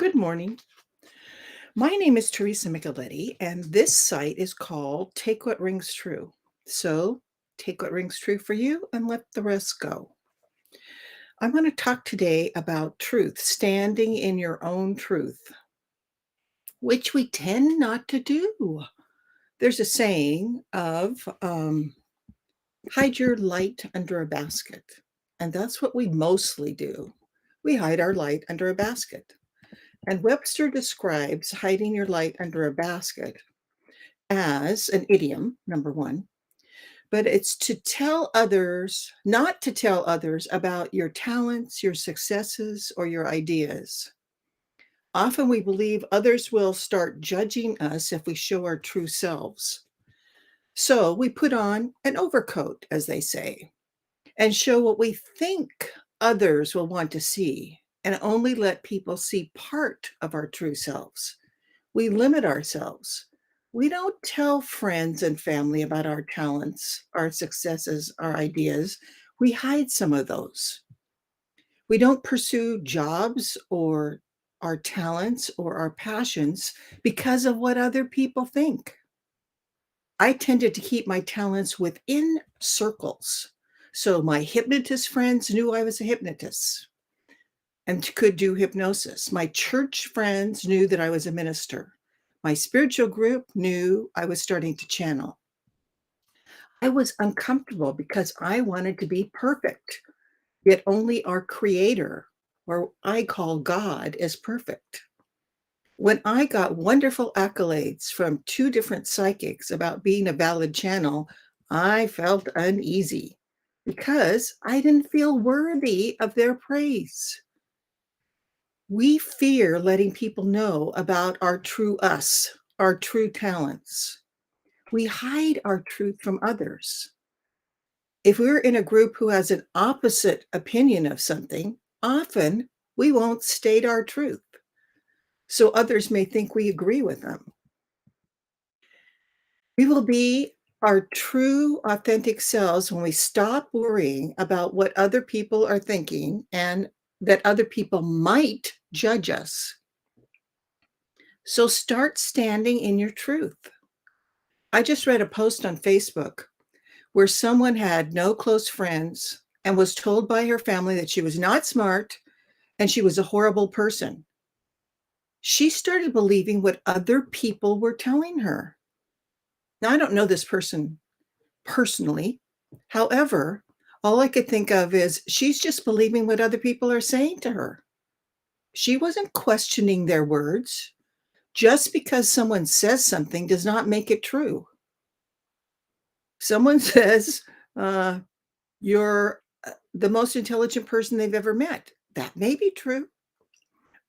Good morning. My name is Teresa Micheletti, and this site is called Take What Rings True. So take what rings true for you and let the rest go. I want to talk today about truth, standing in your own truth, which we tend not to do. There's a saying of hide your light under a basket. And that's what we mostly do. We hide our light under a basket. And Webster describes hiding your light under a basket as an idiom, number one, but it's to tell others, not to tell others about your talents, your successes, or your ideas. Often we believe others will start judging us if we show our true selves. So we put on an overcoat, as they say, and show what we think others will want to see, and only let people see part of our true selves. We limit ourselves. We don't tell friends and family about our talents, our successes, our ideas. We hide some of those. We don't pursue jobs or our talents or our passions because of what other people think. I tended to keep my talents within circles. So my hypnotist friends knew I was a hypnotist and could do hypnosis. My church friends knew that I was a minister. My spiritual group knew I was starting to channel. I was uncomfortable because I wanted to be perfect, yet only our creator, or I call God, is perfect. When I got wonderful accolades from two different psychics about being a valid channel, I felt uneasy because I didn't feel worthy of their praise. We fear letting people know about our true us, our true talents. We hide our truth from others. If we're in a group who has an opposite opinion of something, often we won't state our truth. So others may think we agree with them. We will be our true, authentic selves when we stop worrying about what other people are thinking and that other people might judge us. So start standing in your truth. I just read a post on Facebook where someone had no close friends and was told by her family that she was not smart and she was a horrible person. She started believing what other people were telling her. Now, I don't know this person personally. However, all I could think of is she's just believing what other people are saying to her. She wasn't questioning their words. Just because someone says something does not make it true. Someone says, you're the most intelligent person they've ever met. That may be true.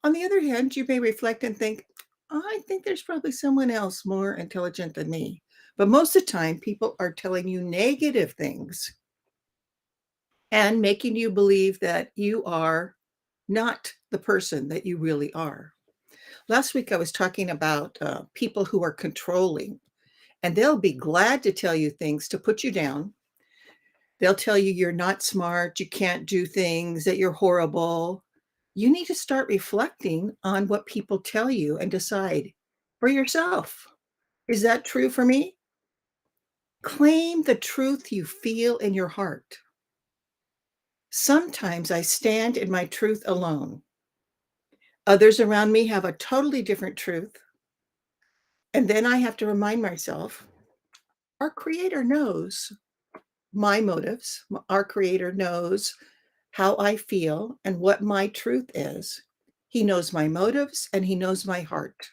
On the other hand, you may reflect and think, I think there's probably someone else more intelligent than me. But most of the time, people are telling you negative things and making you believe that you are not the person that you really are. Last week, I was talking about people who are controlling, and they'll be glad to tell you things to put you down. They'll tell you you're not smart, you can't do things, that you're horrible. You need to start reflecting on what people tell you and decide for yourself. Is that true for me? Claim the truth you feel in your heart. Sometimes I stand in my truth alone. Others around me have a totally different truth. And then I have to remind myself, our creator knows my motives. Our creator knows how I feel and what my truth is. He knows my motives and he knows my heart.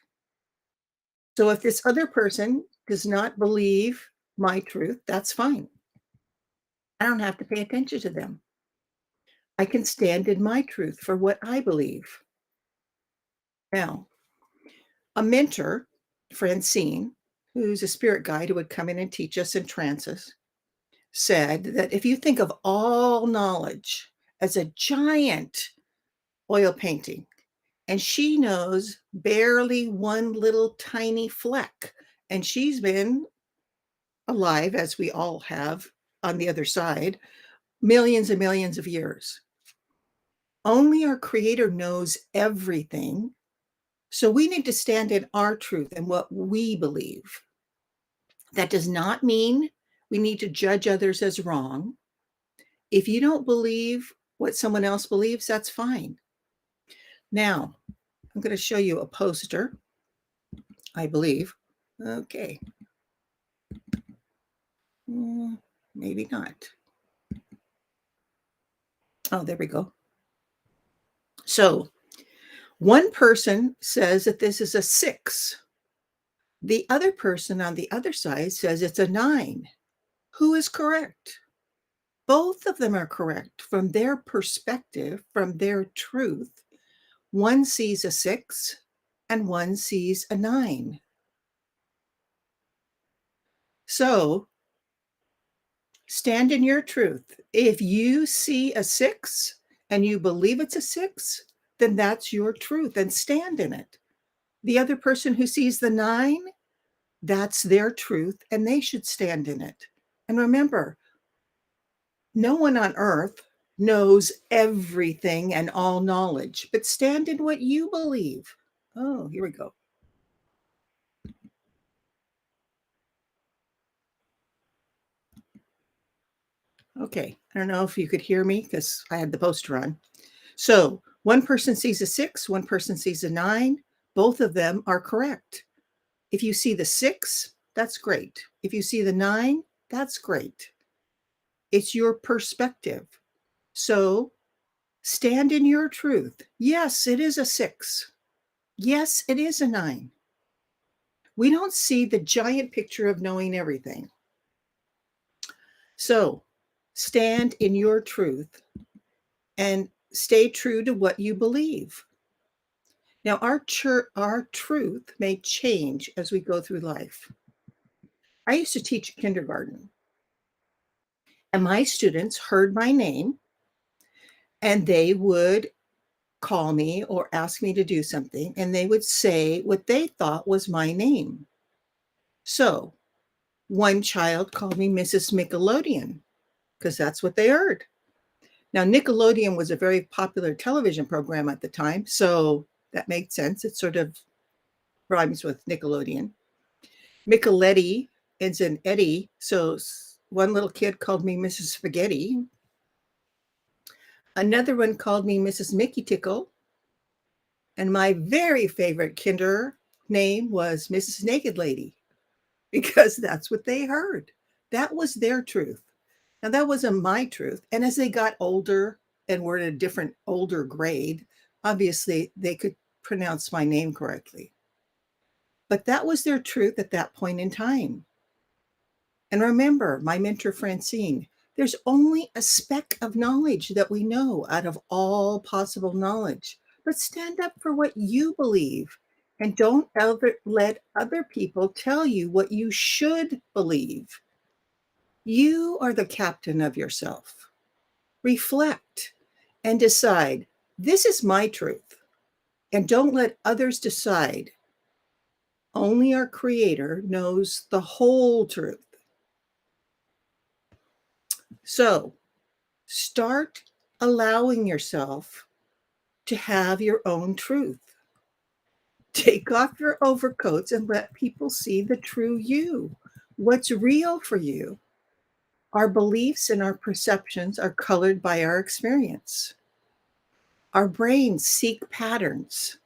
So if this other person does not believe my truth, that's fine. I don't have to pay attention to them. I can stand in my truth for what I believe. Now, a mentor, Francine, who's a spirit guide who would come in and teach us in trances, said that if you think of all knowledge as a giant oil painting, and she knows barely one little tiny fleck, and she's been alive, as we all have on the other side, millions and millions of years. Only our creator knows everything, So we need to stand in our truth and what we believe. That does not mean we need to judge others as wrong. If you don't believe what someone else believes, that's fine. Now, I'm going to show you a poster, I believe. Okay. Maybe not. Oh, there we go. So one person says that this is a 6. The other person on the other side says it's a 9. Who is correct? Both of them are correct from their perspective, from their truth. One sees a 6 and one sees a 9. So stand in your truth. If you see a 6 and you believe it's a 6, then that's your truth and stand in it. The other person who sees the 9, that's their truth and they should stand in it. And remember, no one on earth knows everything and all knowledge, but stand in what you believe. Oh, here we go. Okay, I don't know if you could hear me because I had the poster on. So one person sees a 6, one person sees a 9. Both of them are correct. If you see the 6, that's great. If you see the 9, that's great. It's your perspective. So stand in your truth. Yes, it is a 6. Yes, it is a 9. We don't see the giant picture of knowing everything. So stand in your truth and stay true to what you believe. Now, our truth may change as we go through life. I used to teach kindergarten, and my students heard my name and they would call me or ask me to do something, and they would say what they thought was my name. So one child called me Mrs. Nickelodeon because that's what they heard. Now, Nickelodeon was a very popular television program at the time, so that made sense. It sort of rhymes with Nickelodeon. Micheletti ends in Eddie, so one little kid called me Mrs. Spaghetti. Another one called me Mrs. Mickey Tickle. And my very favorite kinder name was Mrs. Naked Lady because that's what they heard. That was their truth. Now, that wasn't my truth. And as they got older and were in a different older grade, obviously they could pronounce my name correctly. But that was their truth at that point in time. And remember, my mentor Francine, there's only a speck of knowledge that we know out of all possible knowledge. But stand up for what you believe and don't ever let other people tell you what you should believe. You are the captain of yourself. Reflect and decide, this is my truth. And don't let others decide. Only our Creator knows the whole truth. So start allowing yourself to have your own truth. Take off your overcoats and let people see the true you. What's real for you? Our beliefs and our perceptions are colored by our experience. Our brains seek patterns.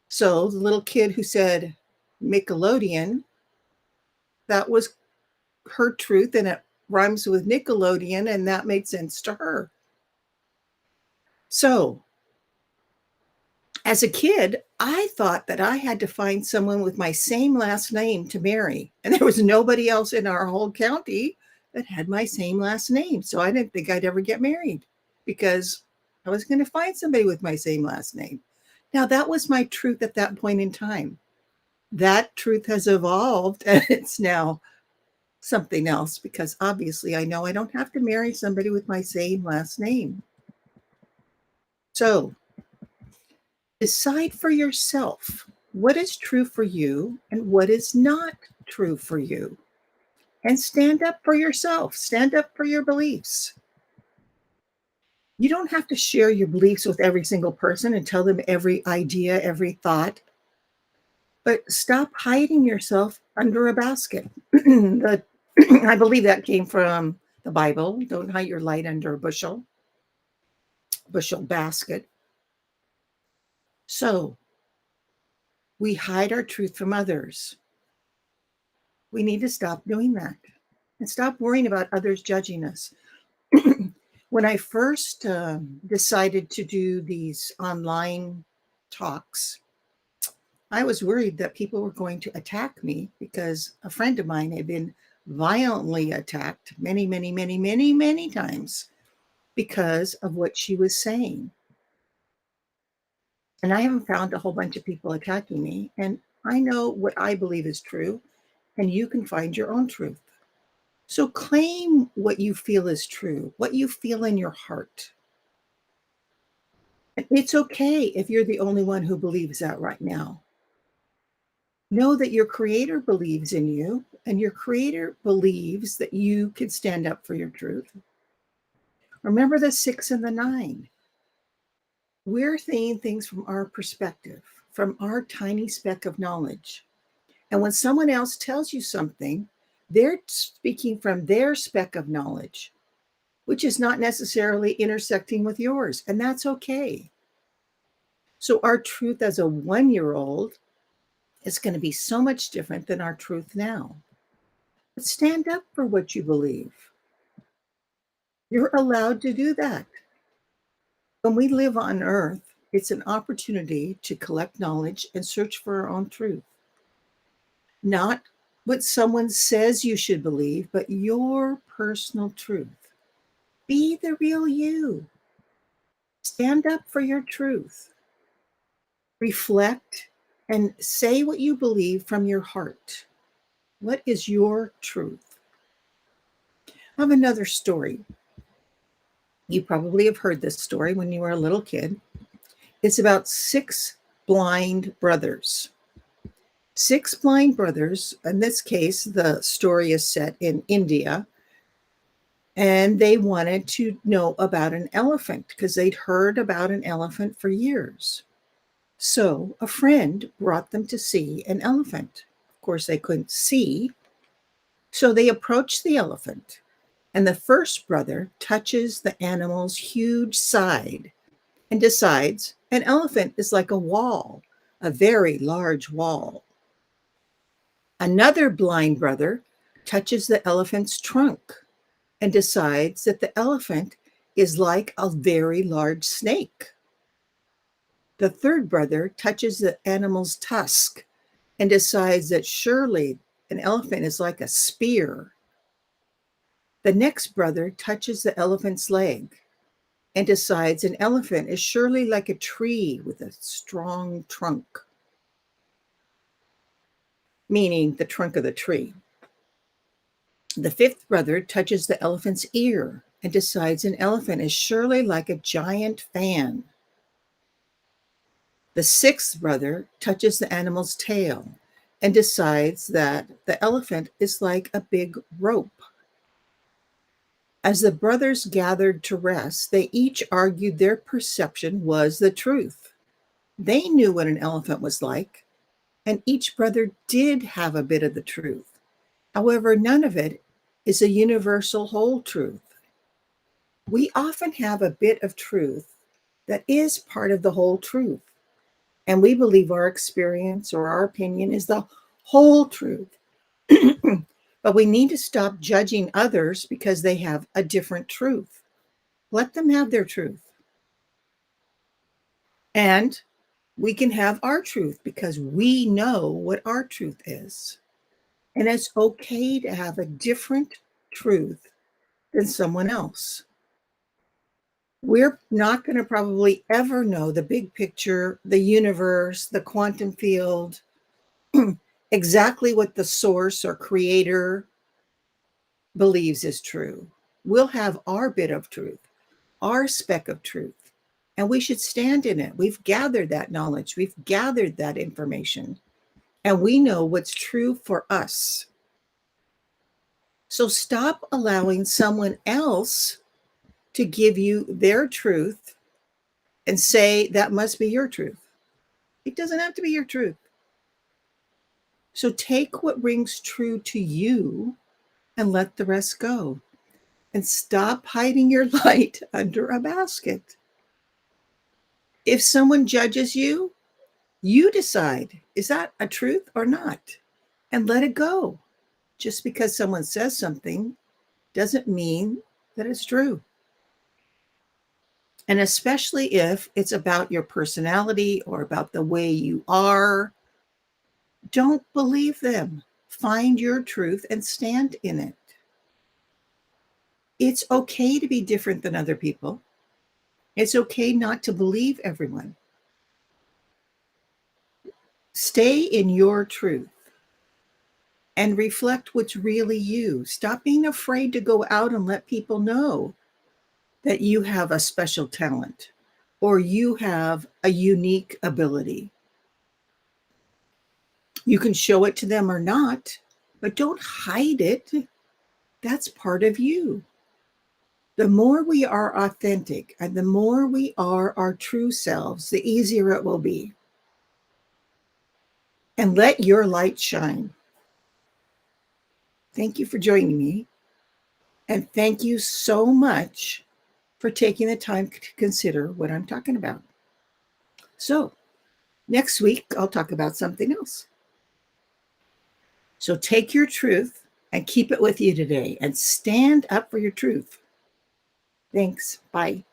So the little kid who said Nickelodeon, that was her truth and it rhymes with Nickelodeon and that made sense to her. So as a kid, I thought that I had to find someone with my same last name to marry. And there was nobody else in our whole county that had my same last name. So I didn't think I'd ever get married because I was going to find somebody with my same last name. Now, that was my truth at that point in time. That truth has evolved and it's now something else because obviously I know I don't have to marry somebody with my same last name. So decide for yourself what is true for you and what is not true for you. And stand up for yourself, stand up for your beliefs. You don't have to share your beliefs with every single person and tell them every idea, every thought. But stop hiding yourself under a basket. I believe that came from the Bible. Don't hide your light under a bushel basket. So we hide our truth from others. We need to stop doing that and stop worrying about others judging us. When I first decided to do these online talks, I was worried that people were going to attack me because a friend of mine had been violently attacked many, many, many, many, many times because of what she was saying. And I haven't found a whole bunch of people attacking me. And I know what I believe is true, and you can find your own truth. So claim what you feel is true, what you feel in your heart. And it's okay if you're the only one who believes that right now. Know that your creator believes in you, and your creator believes that you can stand up for your truth. Remember the 6 and the 9. We're seeing things from our perspective, from our tiny speck of knowledge. And when someone else tells you something, they're speaking from their speck of knowledge, which is not necessarily intersecting with yours. And that's okay. So our truth as a 1-year-old is going to be so much different than our truth now. But stand up for what you believe. You're allowed to do that. When we live on earth, it's an opportunity to collect knowledge and search for our own truth. Not what someone says you should believe, but your personal truth. Be the real you. Stand up for your truth. Reflect and say what you believe from your heart. What is your truth? I have another story. You probably have heard this story when you were a little kid. It's about 6 blind brothers. 6 blind brothers. In this case, the story is set in India. And they wanted to know about an elephant because they'd heard about an elephant for years. So a friend brought them to see an elephant. Of course, they couldn't see. So they approached the elephant. And the first brother touches the animal's huge side and decides an elephant is like a wall, a very large wall. Another blind brother touches the elephant's trunk and decides that the elephant is like a very large snake. The third brother touches the animal's tusk and decides that surely an elephant is like a spear. The next brother touches the elephant's leg and decides an elephant is surely like a tree with a strong trunk, meaning the trunk of the tree. The fifth brother touches the elephant's ear and decides an elephant is surely like a giant fan. The sixth brother touches the animal's tail and decides that the elephant is like a big rope. As the brothers gathered to rest, they each argued their perception was the truth. They knew what an elephant was like, and each brother did have a bit of the truth. However, none of it is a universal whole truth. We often have a bit of truth that is part of the whole truth, and we believe our experience or our opinion is the whole truth. But we need to stop judging others because they have a different truth. Let them have their truth. And we can have our truth because we know what our truth is. And it's okay to have a different truth than someone else. We're not going to probably ever know the big picture, the universe, the quantum field, exactly what the source or creator believes is true. We'll have our bit of truth, our speck of truth, and we should stand in it. We've gathered that knowledge, we've gathered that information, and we know what's true for us. So stop allowing someone else to give you their truth and say that must be your truth. It doesn't have to be your truth. So take what rings true to you and let the rest go. And stop hiding your light under a basket. If someone judges you, you decide, is that a truth or not? And let it go. Just because someone says something doesn't mean that it's true. And especially if it's about your personality or about the way you are, don't believe them. Find your truth and stand in it. It's okay to be different than other people. It's okay not to believe everyone. Stay in your truth and reflect what's really you. Stop being afraid to go out and let people know that you have a special talent or you have a unique ability. You can show it to them or not, but don't hide it. That's part of you. The more we are authentic and the more we are our true selves, the easier it will be. And let your light shine. Thank you for joining me. And thank you so much for taking the time to consider what I'm talking about. So, next week, I'll talk about something else. So, take your truth and keep it with you today and stand up for your truth. Thanks. Bye.